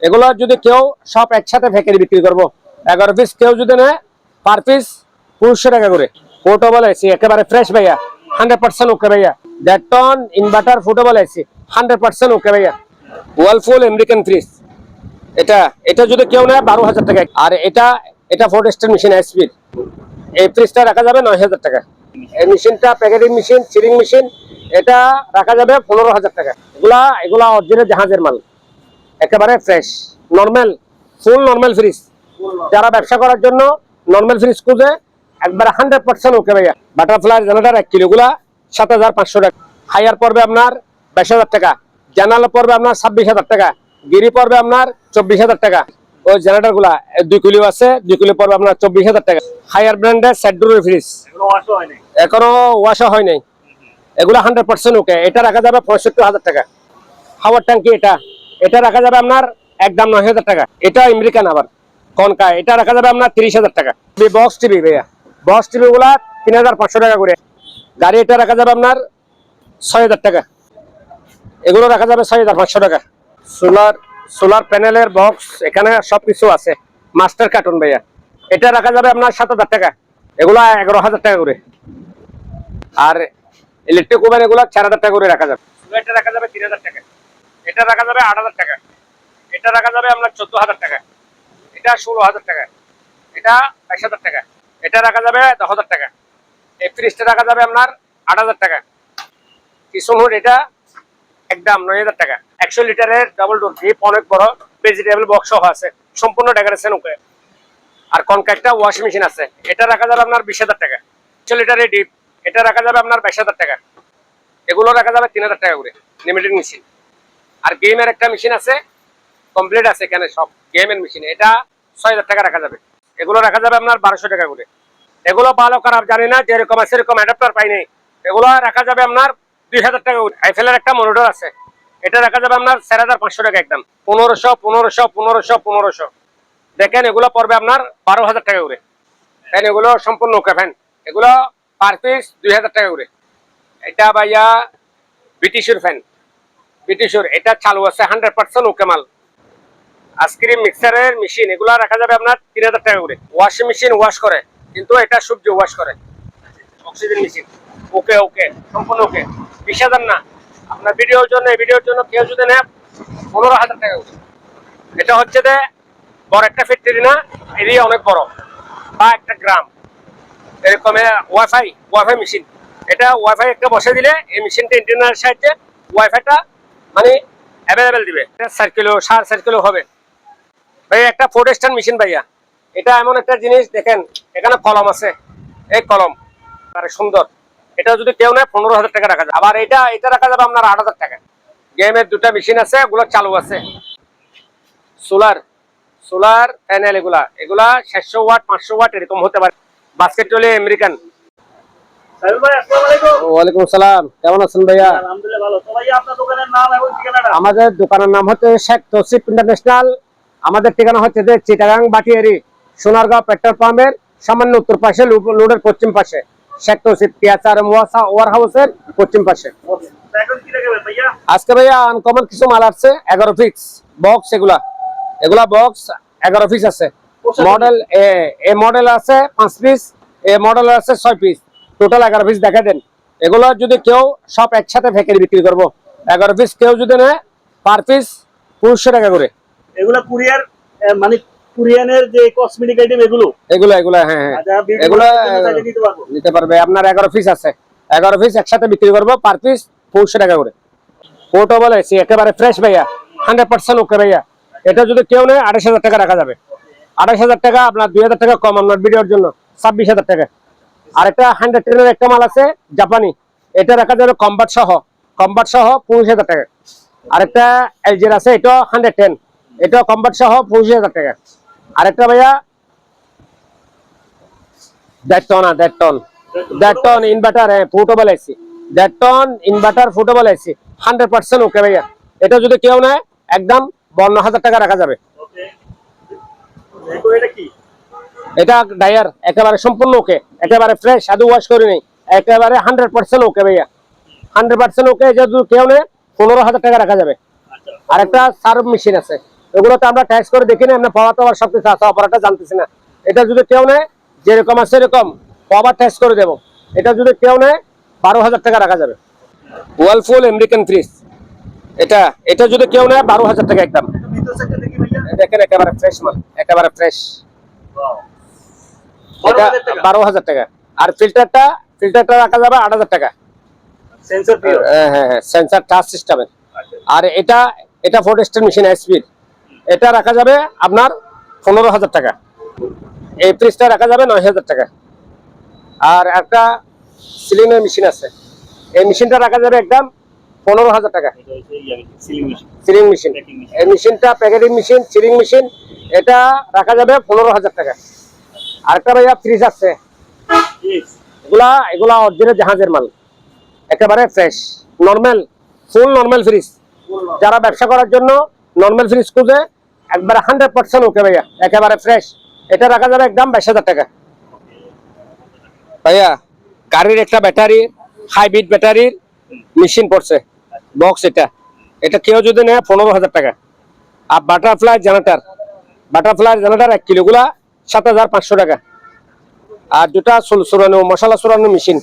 এগুলো যদি কেউ সব একসাথে ফ্যাক্টরি বিক্রি করবো 11 পিস, কেউ যদি নেয় পার পিস 1500 টাকা করে। পোর্টেবল এসি একেবারে ফ্রেশ ভাইয়া, 100% ওকে ভাইয়া। ডেটন ইনভার্টার পোর্টেবল এসি 100% ওকে ভাইয়া। ওয়ালফুল আমেরিকান ফ্রিজ, এটা যদি কেউ নেয় 12,000 টাকা। আর এটা ফোর্ড স্টার মেশিন এসপির, এই ফ্রিজটা রাখা যাবে 9,000 টাকা। এই মেশিনটা প্যাকেটিং মেশিন, চিলিং মেশিন, এটা রাখা যাবে 15,000 টাকা। এগুলা অরিজিনাল জাহাজের মাল, একেবারে ফ্রেশ নরমাল, ফুল নরমাল ফ্রিজ। যারা ব্যবসা করার জন্য নরমাল ফ্রিজ খুঁজে একবার 100% ওকে ভাইয়া। বাটারফ্লাই জেনারেটর 1 কিলো, এগুলা 7,500 টাকা। হায়ার পড়বে আপনার 22,000 টাকা, জানালা পড়বে আপনার 26,000 টাকা, গিরি পড়বে আপনার 24,000 টাকা। ওই জেনারেটর গুলা 2 কিলো আছে, 2 কিলো পড়বে আপনার 24,000 টাকা। হায়ার ব্র্যান্ডের সেটডোর ফ্রিজ, এখনো ওয়াশও হয় নাই, এগুলা 100% ওকে। এটা রাখা যাবে 65,000 টাকা। হাওয়ার ট্যাঙ্কি, এটা রাখা যাবে আপনার একদম 9,000 টাকা। এটা আমেরিকান আবার কনকা, এটা রাখা যাবে আপনার 30,000 টাকা। বক্স টিভি ভাইয়া, বক্স টিভি গুলা 3,500 টাকা করে। গাড়ি এটা রাখা যাবে আপনার 6,000 টাকা, এগুলো রাখা যাবে 6,500 টাকা। সোলার প্যানেলের বক্স, এখানে সবকিছু আছে। মাস্টার কার্টুন ভাইয়া, এটা রাখা যাবে আপনার 7,000 টাকা, এগুলা 11,000 টাকা করে। আর ইলেকট্রিক ওভেন এগুলা 4,000 টাকা করে রাখা যাবে। এটা রাখা যাবে 3,000 টাকা, এটা রাখা যাবে 8,000 টাকা, এটা রাখা যাবে আপনার 14,000 টাকা, এটা 16,000 টাকা, এটা 22,000 টাকা, এটা রাখা যাবে 10,000 টাকা। এই ফ্রিজটা রাখা যাবে আপনার 8,000 টাকা। কিচেন হুড এটা একদম 9,000 টাকা। 100 লিটারের ডাবল ডোর ডিপ, অনেক বড় ভেজিটেবল বক্স সহ আছে, সম্পূর্ণ ডেকোরেশন ওকে। আর কনকা ওয়াশিং মেশিন আছে, এটা রাখা যাবে আপনার 20,000 টাকা। 100 লিটারের ডিপ, এটা রাখা যাবে আপনার 22,000 টাকা, এগুলো রাখা যাবে 3,000 টাকা করে। Limited machine. আর গেমের একটা মেশিন আছে, কমপ্লিট আছে এখানে সব গেমের মেশিন, এটা 6,000 টাকা রাখা যাবে, এগুলো রাখা যাবে আপনার 1,200 টাকা করে। এগুলো ভালো খারাপ জানি না, যেরকম আছে এরকম অ্যাডাপ্টার পাইনি, এগুলো রাখা যাবে আপনার 2,000 টাকা করে। আইফেলের একটা মনিটর আছে, এটা রাখা যাবে আপনার 4,500 টাকা একদম। 1500 দেখেন, এগুলো পড়বে আপনার 12,000 টাকা করে। ফ্যান এগুলো সম্পূর্ণ ওকে ফ্যান, এগুলো পার পিস 2,000 টাকা করে। এটা ভাইয়া ব্রিটিশের ফ্যান, ব্রিটিশের, এটা চালু আছে 100% ওকে মাল। আইসক্রিম মিক্সারের মেশিন, এগুলা রাখা যাবে আপনার 3,000 টাকা করে। ওয়াশিং মেশিন ওয়াশ করে, কিন্তু এটা সবজি ওয়াশ করে। অক্সিজেন মেশিন ওকে ওকে, সম্পূর্ণ ওকে। 20,000 না, আপনার ভিডিওর জন্য কেউ যদি নেয় 15,000 টাকা করে। এটা হচ্ছে যে বড় একটা ফ্যাক্টরি না, এরিয়া অনেক বড়, বা একটা গ্রাম এরকম। ওয়াইফাই মেশিন, এটা ওয়াইফাই একটা বসে দিলে এই মেশিনটা ইন্টারনেটের সাহায্যে ওয়াইফাইটা মানে অ্যাভেলেবেল দিবে। সার্কেলও হবে ভাই। একটা ফোর্ড স্টার মেশিন ভাইয়া, এটা এমন একটা জিনিস, দেখেন এখানে কলম আছে, এই কলম আরে সুন্দর। এটা যদি কেউ নেয় 15,000 টাকা রাখা যাবে। আবার এটা রাখা যাবে আপনার 8,000 টাকা। গেমের 2টা মেশিন আছে, ওগুলো চালু আছে। সোলার প্যানেল, এগুলা 600 ওয়াট 500 ওয়াট এরকম হতে পারে। বাস্কেট টলে আমেরিকান। ওয়ালাইকুম আসসালাম, কেমন আছেন ভাইয়া? আমাদের দোকানের নাম হচ্ছে শেখ তৌসিফ ইন্টারন্যাশনাল। আমাদের ঠিকানা হচ্ছে যে চিটাগাং বাটিয়ারি সোনারগাঁও পেট্রোল পাম্পের সামান্য উত্তর পাশে, রোডের পশ্চিম পাশে, শেখ তৌসিফ পিয়াচার ওয়ার হাউসের পশ্চিম পাশে। আজকে ভাইয়া আনকমন কিছু মাল আসছে 11 পিস বক্স, এগুলা বক্স 11 পিস আছে। মডেল এ মডেল আছে 5 পিস, এ মডেল আছে 6 পিস, টোটাল 11 পিস দেখা দেন। এগুলো যদি কেউ সব একসাথে ফ্যাক্টরি বিক্রি করবো 11 পিস, কেউ যদি নেয় পার পিস 1500 টাকা করে। এগুলা কুরিয়ার মানে কুরিয়ানের যে কসমেটিক আইটেম এগুলো হ্যাঁ, এগুলো নিতে পারবে। আপনার 11 পিস আছে, 11 পিস একসাথে বিক্রি করবো পার পিস 1500 টাকা করে। পোর্টেবল এসি একেবারে ফ্রেশ ভাইয়া, 100% ওকে ভাইয়া। এটা যদি কেউ নেয় 28,000 টাকা রাখা যাবে। 28,000 টাকা, আপনার 2,000 টাকা কম আপনার ভিডিওর জন্য, 26,000 টাকা। আর একটা 110 একটা মাল আছে জাপানি, এটা রাখা যাবে কম্বাট সহ 25,000 টাকা। আরেকটা এলজির আছে, এটা 110, এটা কম্বাট সহ 25,000 টাকা। আরেকটা ভাইয়া Dayton inverter portable AC, Dayton inverter portable AC 100% ওকে ভাইয়া। এটা যদি কেউ নেয় একদম 52,000 টাকা রাখা যাবে। এটা ডায়ার একেবারে সম্পূর্ণ ওকে, একেবারে ফ্রেশ, সাধু ওয়াশ করে নেই, একেবারে 100% ওকে ভাইয়া, 100% ওকে। যদি কেউ নেয় 15,000 টাকা রাখা যাবে। আর একটা সার্ভ মেশিন আছে, এগুলোতে আমরা টেস্ট করে দেখি না, এমনি পাওয়া তো আবার সবকিছু আছে, অপারেটর জানতেছি না। এটা যদি কেউ নেয় যেরকম আছে এরকম পাওয়ার টেস্ট করে দেবো। এটা যদি কেউ নেয় 12,000 টাকা রাখা যাবে। ওয়ালফুল আমেরিকান ফ্রিজ, এটা এটা যদি কেউ নেয় 12,000 টাকা একদম। ভিতর সাইডটা দেখি ভাইয়া। দেখেন একেবারে ফ্রেশ মাল, একেবারে ফ্রেশ। এটা 12,000 টাকা। আর ফিল্টারটা রাখা যাবে 8,000 টাকা। Sensor pure. হ্যাঁ, সেন্সর টাচ সিস্টেমের। আর এটা ফোর্ডেস্টের মেশিন এসপির, এটা রাখা যাবে আপনার 15,000 টাকা। এই ফ্রিজটা রাখা যাবে 9,000 টাকা। আর একটা সিলিংয়ের মেশিন আছে, এই মেশিনটা রাখা যাবে একদম 15,000 টাকা। সিলিং মেশিন, এই মেশিনটা প্যাকেটিং মেশিন, সিলিং মেশিন, এটা রাখা যাবে 15,000 টাকা। আরেকটা ভাইয়া ফ্রিজ আছে, এগুলা অরিজিনাল জাহাজের মাল, একেবারে ফ্রেশ নরমাল, ফুল নরমাল ফ্রিজ। যারা ব্যবসা করার জন্য নরমাল ফ্রিজ খুঁজে, একবারে 100% ওকে ভাইয়া, একেবারে ফ্রেশ। এটা রাখা যাবে একদম 22,000 টাকা। ভাইয়া গাড়ির একটা ব্যাটারি, হাইব্রিড ব্যাটারির মেশিন পড়ছে বক্স, এটা কেউ যদি নেয় 15,000 টাকা। আর বাটারফ্লাই জেনারেটর 1 কিলো, গুলা 7,500 টাকা। আর দুটা চুরানো মশলা চুরানো মেশিন,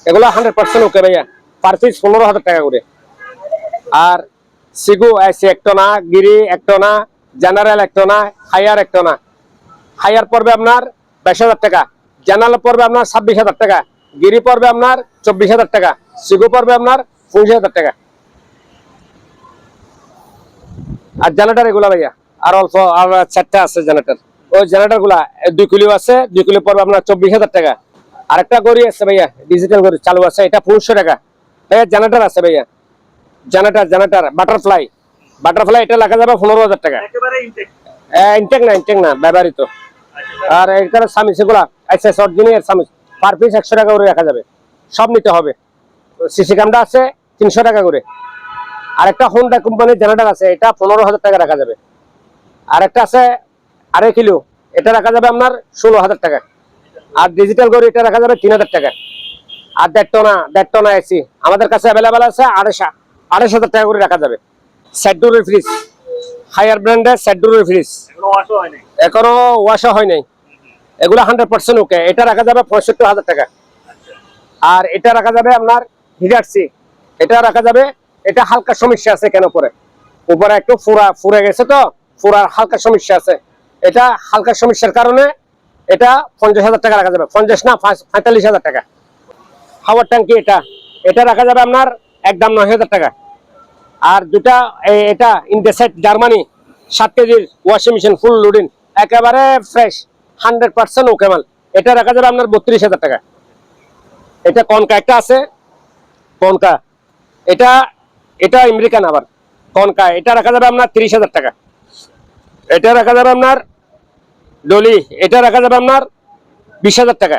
এগুলো 100% ওকে ভাইয়া, পার পিস 15,000 টাকা করে। আর সিগু আছে 1 টনা, গিরি 1 টনা, জেনারেল 1 টনা, হায়ার 1 টনা। হায়ার পড়বে আপনার 22,000 টাকা, জেনারেল পড়বে আপনার 26,000 টাকা, গিরি পড়বে আপনার 24,000 টাকা, সিগু পড়বে আপনার 25,000 টাকা। আর জেনারেটর এগুলা ভাইয়া আর অল্প, আর 4টা আছে জেনারেটর। ওই জেনারেটর গুলা 2 কিলো আছে, 2 কিলো পড়বে আপনার 24,000 টাকা। আরেকটা গড়ি আছে ভাইয়া, ডিজিটাল গড়ি চালু আছে, এটা 500 টাকা। ভাইয়া জেনারেটর আছে ভাইয়া, জেনারেটর বাটারফ্লাই, এটা লাগা যাবে 15,000 টাকা। একেবারে ইনটেক। ইনটেক না ব্যবহৃত। আর এখানে সামিস এগুলা এসএস অরিজিনাল সামিস, পার পিস 100 টাকা করে রাখা যাবে, সব নিতে হবে। সিসি ক্যামেরা আছে 300 টাকা করে। আরেকটা হোন্ডা কোম্পানির জেনারেটর আছে, এটা 15,000 টাকা রাখা যাবে। আরেকটা আছে 2.5 কিলো, এটা রাখা যাবে আপনার 16,000 টাকা। আর ডিজিটাল গড়ি এটা রাখা যাবে 3,000 টাকা। আর 1.5 টনা এসি আমাদের কাছে অ্যাভেলেবেল আছে 2,500 টাকা করে রাখা যাবে। সেটডোরের ফ্রিজ, হায়ার ব্র্যান্ডের সেটডোরের ফ্রিজ, এখনো ওয়াশও হয় নাই, এগুলো 100% ওকে। এটা রাখা যাবে 65,000 টাকা। আর এটা রাখা যাবে আপনার হিটারসি, এটা রাখা যাবে, এটা হালকা সমস্যা আছে, কেন পরে উপরে একটু ফুরে গেছে, তো ফুরার হালকা সমস্যা আছে। এটা হালকা সমস্যার কারণে এটা 50,000 টাকা রাখা যাবে, 50 না 45,000 টাকা। হাওয়ার ট্যাঙ্কি, এটা রাখা যাবে আপনার একদম 9,000 টাকা। আর দুটা এটা ইন্ডেসেট জার্মানি 7 কেজির ওয়াশিং মেশিন, ফুল লোডিং, একেবারে ফ্রেশ 100% ওকে মাল, এটা রাখা যাবে আপনার 32,000 টাকা। এটা কনকা একটা আছে, কনকা, এটা আমেরিকান আবার কনকা, এটা রাখা যাবে আপনার 30,000 টাকা। এটা রাখা যাবে আপনার ডলি, এটা রাখা যাবে আপনার 20,000 টাকা।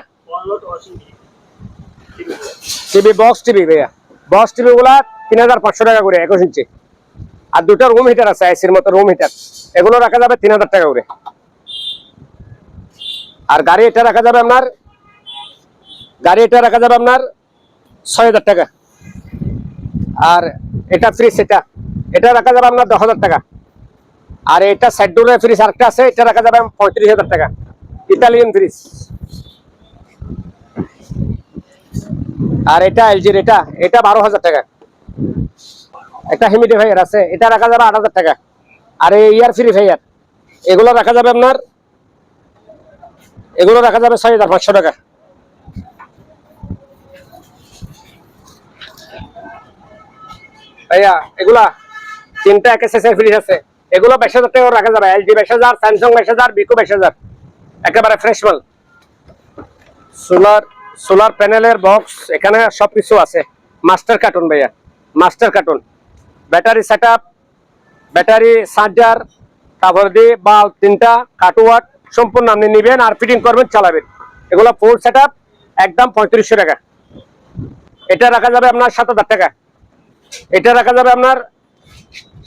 টিভি বক্স টিভি ভাইয়া, বক্স টিভি গুলা 3,500 টাকা করে 21 ইঞ্চি। আর দুটো রুম হিটার আছে এসির মতো রুম হিটার, এগুলো রাখা যাবে 3,000 টাকা করে। আর গাড়ি এটা রাখা যাবে আপনার 6,000 টাকা। আর এটা ফ্রিজ, এটা রাখা যাবে আপনার 10,000 টাকা। আর এটা সেটডোরের ফ্রিজ আরেকটা আছে, এটা রাখা যাবে 35,000 টাকা, ইতালিয়ান ফ্রিজ। আর এটা এলজির, এটা 12,000 টাকা। একটা হিউমিডিফায়ার আছে, এটা রাখা যাবে 8,000 টাকা। আর এই এয়ার পিউরিফায়ার, এগুলো রাখা যাবে 6,500 টাকা। ভাইয়া এগুলা 3টা এক্সএস এর ফ্রিজ আছে, এগুলো 22,000 টাকা রাখা যাবে। এলজি 22,000, স্যামসাং 22,000, বিকো 22,000, একেবারে ফ্রেশ মাল। সোলার প্যানেলের বক্স, এখানে সবকিছু আছে। মাস্টার কার্টুন ভাইয়া, master cartoon, battery setup, battery charger, তারপর দিয়ে বাল্ব 3টা, কাটওয়াট সম্পূর্ণ আপনি নেবেন আর ফিটিং করবেন, চালাবেন। এগুলো ফুল সেটআপ একদম 3500 টাকা। এটা রাখা যাবে আপনার 7,000 টাকা। এটা রাখা যাবে আপনার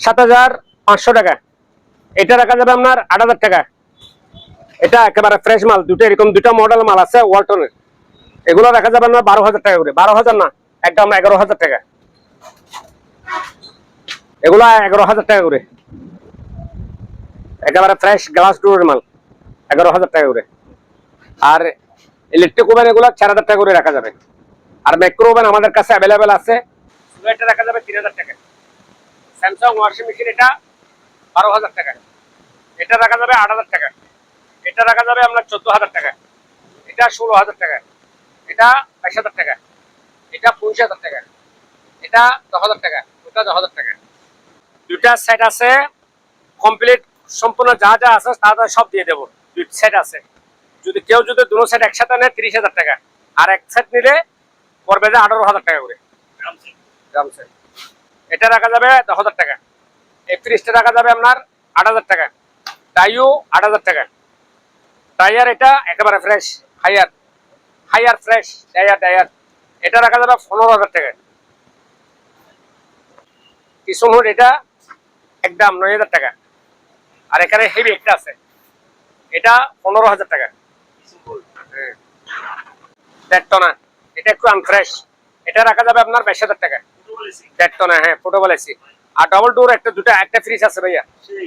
7,500 টাকা। এটা রাখা যাবে আপনার 8,000 টাকা। এটা একেবারে ফ্রেশ মাল, এরকম দুটা মডেল মাল আছে ওয়ালটনের, এগুলো রাখা যাবে আপনার 12,000 টাকা করে। 12,000 না, একদম 11,000 টাকা। এগুলো 11,000 টাকা করে। একেবারে ফ্রেশ গ্লাস ডোরের মাল 11,000 টাকা করে। আর ইলেকট্রিক ওভেন এগুলো 4,000 টাকা করে রাখা যাবে। আর মাইক্রো ওভেন আমাদের কাছে অ্যাভেলেবেল আছে, এটা রাখা যাবে 3,000 টাকা। স্যামসাং ওয়াশিং মেশিন এটা 12,000 টাকা, এটা রাখা যাবে 8,000 টাকা, এটা রাখা যাবে আপনার 14,000 টাকা, এটা 16,000 টাকা, এটা 22,000 টাকা, এটা 25,000 টাকা, এটা 10,000 টাকা, ওটা 10,000 টাকা। দুইটা সেট আছে কমপ্লিট, সম্পূর্ণ যা যা আছে তা সব দিয়ে দেবো। দুই সেট আছে, যদি কেউ যদি দুটো সেট একসাথে নেয় 30,000 টাকা, আর এক সেট নিলে পড়বে যে 18,000 টাকা করে গ্রাম সেট। এটা রাখা যাবে 10,000 টাকা, এই ফ্রিজটা রাখা যাবে আপনার 8,000 টাকা, টাইও 8,000 টাকা। টায়ার এটা একেবারে ফ্রেশ, হায়ার ফ্রেশ টায়ার, এটা রাখা যাবে 15,000 টাকা। কিচেন হুড এটা একদম 9,000 টাকা। আর এখানে হেভি একটা আছে, এটা 15,000 টাকা। টনা এটা একটু আনফ্রেশ, এটা রাখা যাবে আপনার 22,000 টাকা। টনা, হ্যাঁ পোর্টেবল এসি। আর ডবল ডোর একটা ফ্রিজ আছে ভাইয়া,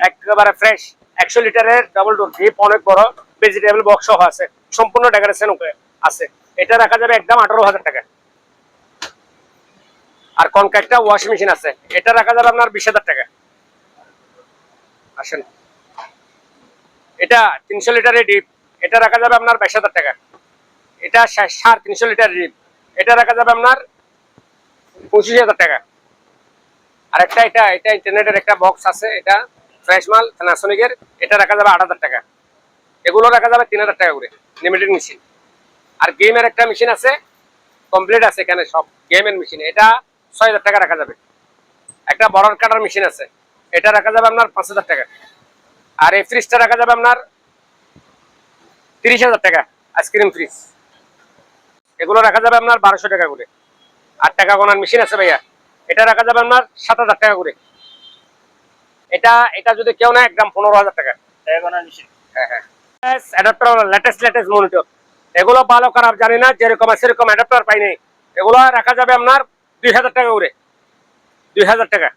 একেবারে ফ্রেশ 100 লিটারের ডবল ডোর, ডিপ অনেক বড়, ভেজিটেবল বক্স সহ আছে, সম্পূর্ণ ডেকোরেশন আছে। এটা রাখা যাবে একদম 18,000 টাকা। আর কনকা একটা ওয়াশিং মেশিন আছে, এটা রাখা যাবে আপনার 20,000 টাকা। আসেন, এটা 300 লিটারের ডিপ, এটা রাখা যাবে আপনার 22,000 টাকা। এটা 350 লিটার ডিপ, এটা রাখা যাবে আপনার 25,000 টাকা। আর একটা এটা ইন্টারনেটের একটা বক্স আছে, এটা ফ্রেশ মাল প্যানাসোনিকের, এটা রাখা যাবে 8,000 টাকা। এগুলো রাখা যাবে 3,000 টাকা করে লিমিটেড মেশিন। আর গেমের একটা মেশিন আছে কমপ্লিট আছে এখানে সব গেমের মেশিন, এটা 6,000 টাকা রাখা যাবে। একটা বড় কাটার মেশিন আছে, এটা রাখা যাবে আপনার 5,000 টাকা। আর এই ফ্রিজটা রাখা যাবে আপনার 30,000 টাকা, আইসক্রিম ফ্রিজ। এগুলো রাখা যাবে আপনার 1200 টাকা করে। আর টাকা গোনার মেশিন আছে ভাইয়া, এটা রাখা যাবে আপনার 7,000 টাকা করে। এটা যদি কেউ নেয় একদম 15,000 টাকা। টাকা গোনার মেশিন, হ্যাঁ অ্যাডাপ্টার, লেটেস্ট মনিটর। এগুলো ভালো খারাপ জানি না, যেরকম আছে সেরকম অ্যাডাপ্টার পাই নাই। এগুলো রাখা যাবে আপনার 2,000 টাকা করে, 2,000 টাকা।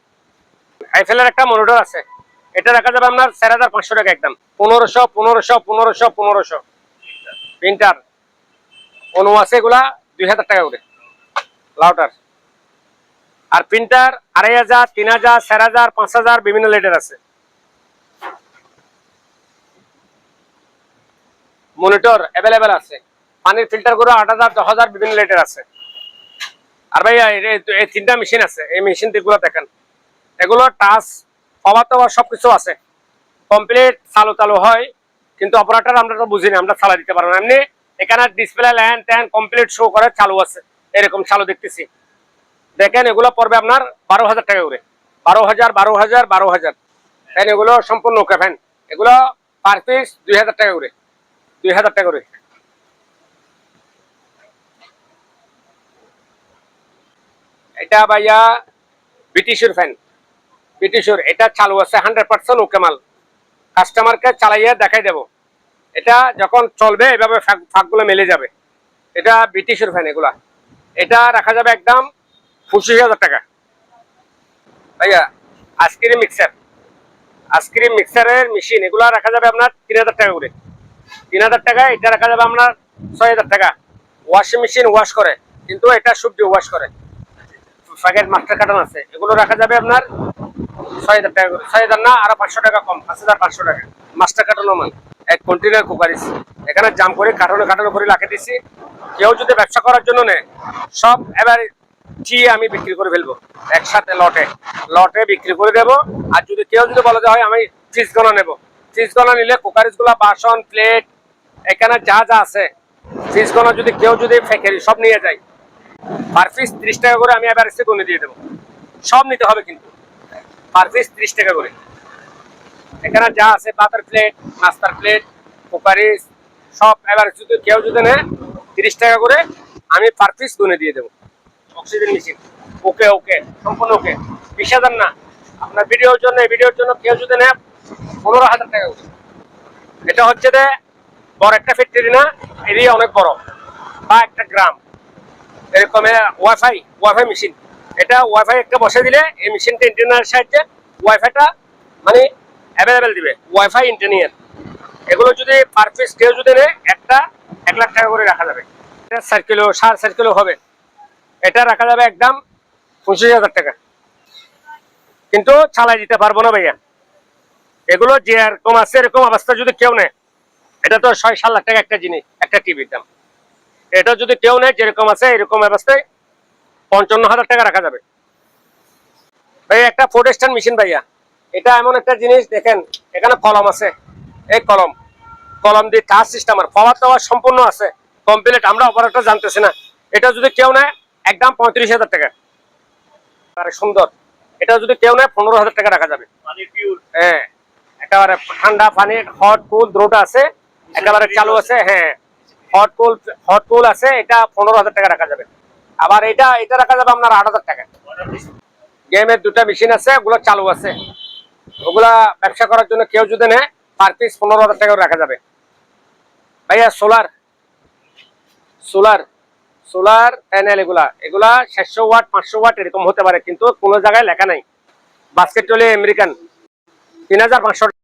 আইফেলের একটা মনিটর আছে, এটা রাখা যাবে আপনার 4,500 টাকা একদম। 1500 প্রিন্টার অনু আছে, এগুলা 2,000 টাকা করে লাউটার। আর প্রিন্টার 2,500, 3,000, 4,000, 5,000 বিভিন্ন লেটার আছে। মনিটর অ্যাভেলেবেল আছে, পানির ফিল্টার করে 8,000, 10,000 বিভিন্ন লেটার আছে। আর ভাইয়া এই 3টা মেশিন আছে, এই মেশিন গুলো দেখেন, এগুলো টাচ পাওয়ার তো সবকিছু আছে, কমপ্লিট চালু হয়, কিন্তু অপারেটর আমরা তো বুঝি না, আমরা চালা দিতে পারবো না। এমনি এখানে display LAN tan complete show করে চালু আছে, এরকম চালু দেখতেছি। দেখেন এগুলো পড়বে আপনার 12,000 টাকা করে, 12,000। ফ্যান এগুলো সম্পূর্ণ ওকে ফ্যান, এগুলো পার পিস 2,000 টাকা করে, 2,000 টাকা করে। এটা ভাইয়া ব্রিটিশের ফ্যান, এটা চালু আছে 100% ওকে মাল, কাস্টমারকে চালাইয়া দেখাই দেব। এটা যখন চলবে এভাবে ফাঁকগুলো মেলে যাবে। এটা ব্রিটিশের ফ্যান এগুলা, এটা রাখা যাবে একদম 25,000 টাকা। ভাইয়া আইসক্রিম মিক্সারের মেশিন, এগুলা রাখা যাবে আপনার 3,000 টাকা করে, 3,000 টাকা। এটা রাখা যাবে আপনার 6,000 টাকা। ওয়াশিং মেশিন ওয়াশ করে, কিন্তু এটা সবজি ওয়াশ করে, প্যাকেট মাস্টার কার্টন আছে, এগুলো রাখা যাবে আপনার 6,000 টাকা করে। 6,000 না, আরো 500 টাকা কম, 5,500 টাকা মাস্টার কার্টন মাল। এক কন্টেনার কুকারিস, এখানে জাম করে কার্টনে করে রাখে দিচ্ছি। কেউ যদি ব্যবসা করার জন্য নেয়, সব এবার আমি বিক্রি করে ফেলবো একসাথে, লটে বিক্রি করে দেবো। আর যদি কেউ বলে যে হয় আমি ফ্রিজ গনা নেবো, ফ্রিজ গনা নিলে কুকারিস গুলা, বাসন প্লেট এখানে যা আছে, ফ্রিজ গনা কেউ ফ্যাক্টরি সব নিয়ে যায়, পার পিস 30 টাকা করে আমি এবার এসে গুনে দিয়ে দেবো। সব নিতে হবে কিন্তু পার পিস 30 টাকা করে। এখানে যা আছে পাতার প্লেট, নাস্তার প্লেট, কুকারিস সব এবার কেউ নেয় 30 টাকা করে আমি পার পিস গুনে দিয়ে দেবো। অক্সিজেন মেশিন ওকে সম্পূর্ণ ওকে, 20,000 না, আপনার ভিডিওর জন্য কেউ নেয় 15,000 টাকা করে। এটা হচ্ছে যে বড় একটা ফ্যাক্টরি না, এরিয়া অনেক বড়, বা একটা গ্রাম এরকম। ওয়াইফাই মেশিন, এটা ওয়াইফাই একটা বসে দিলে এই মেশিনটা ইন্টারনেটের সাহায্যে ওয়াইফাইটা মানে অ্যাভেলেবেল দিবে, ওয়াইফাই ইন্টারনেট। এগুলো যদি পার পিস কেউ যদি নেয় একটা 1 লাখ টাকা করে রাখা যাবে। 4 কিলো 4.5 কিলো হবে, এটা রাখা যাবে একদম 25,000 টাকা। কিন্তু চালাই দিতে পারবো না ভাইয়া। এগুলো যে এরকম আছে এরকম অবস্থা যদি কেউ নেয়, এটা তো 6-7 লাখ টাকা একটা জিনিস, একটা টিভির দাম। এটা যদি কেউ নেয় যেরকম আছে এরকম অবস্থায় 55,000 টাকা রাখা যাবে ভাই। একটা ফোর্ড স্ট্যান্ড মেশিন ভাইয়া, এটা এমন একটা জিনিস দেখেন, এখানে কলম আছে, এই কলম দিয়ে টাচ সিস্টেম আর পাওয়ার টাওয়ার সম্পূর্ণ আছে কমপ্লিট, আমরা অপারেটর জানতেছি না। এটা যদি কেউ নেয় একদম 35,000 টাকা, আর সুন্দর। এটা যদি কেউ নেয় 15,000 টাকা রাখা যাবে। মানে পিওর। হ্যাঁ, একেবারে ঠান্ডা পানি, হট কুল দ্রুত আছে, একেবারে চালু আছে। হ্যাঁ, হট কুল আছে, এটা 15,000 টাকা রাখা যাবে। আবার এটা রাখা যাবে আপনার 8,000 টাকা। গেমের 2টা মেশিন আছে, ওগুলো চালু আছে, ওগুলা ব্যবসা করার জন্য কেউ যদি নেয় পার পিস 15,000 টাকা রাখা যাবে ভাইয়া। সোলার প্যানেল এগুলা 700 ওয়াট 500 ওয়াট এরকম হতে পারে, কিন্তু কোনো জায়গায় লেখা নাই। Basket trolley American 3,500